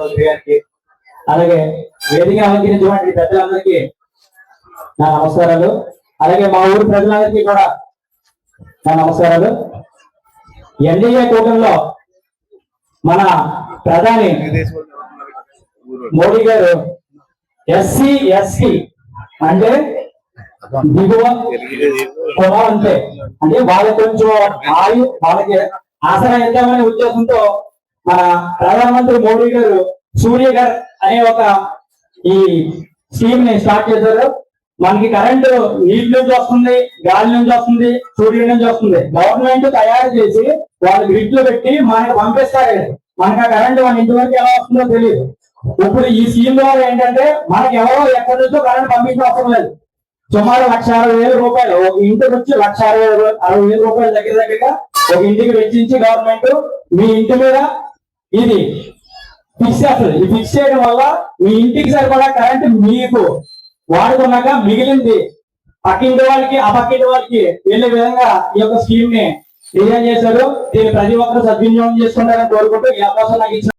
చౌదరి గారికి, అలాగే వేదిక అలంకరించినటువంటి పెద్దలందరికీ నా నమస్కారాలు. అలాగే మా ఊరి ప్రజలందరికీ కూడా నా నమస్కారాలు. ఎన్డీఏ కూటమిలో మన ప్రధాని మోడీ గారు ఎస్సీ ఎస్టీ అంటే దిగువ కులం అంతే, అంటే వాళ్ళకి కొంచెం వాళ్ళకి ఆసరా ఇద్దామనే ఉద్దేశంతో మన ప్రధానమంత్రి మోడీ గారు సూర్య గారు అనే ఒక ఈ స్కీమ్ ని స్టార్ట్ చేశారు. మనకి కరెంటు నీటి నుంచి వస్తుంది, గాలి నుంచి వస్తుంది, సూర్యుడి నుంచి వస్తుంది. గవర్నమెంట్ తయారు చేసి వాళ్ళు గ్రిడ్ లో పెట్టి మనకి పంపిస్తారు. మనకి ఆ కరెంటు మన ఇంటి వరకు ఎలా వస్తుందో తెలియదు. ఇప్పుడు ఈ స్కీమ్ ద్వారా ఏంటంటే మనకి ఎవరో ఎక్కడి నుంచో కరెంట్ పంపించిన అవసరం లేదు. సుమారు 1,60,000 రూపాయలు ఒక ఇంటికి వచ్చి 1,60,000 రూపాయలు దగ్గరగా ఒక ఇంటికి వెచ్చించి గవర్నమెంట్ మీ ఇంటి మీద ఇది ఫిక్స్ చేస్తుంది. ఈ ఫిక్స్ చేయడం వల్ల మీ ఇంటికి సరిపడా కరెంట్ మీకు వాడుకున్నాక మిగిలింది పక్కింటి వాళ్ళకి ఆ పక్కింటి వాళ్ళకి వెళ్ళే విధంగా ఈ యొక్క స్కీమ్ ని డిజైన్ చేశారు. దీన్ని ప్రతి ఒక్కరు సద్వినియోగం చేసుకుంటారని కోరుకుంటూ ఈ అవకాశం నాకు ఇచ్చిన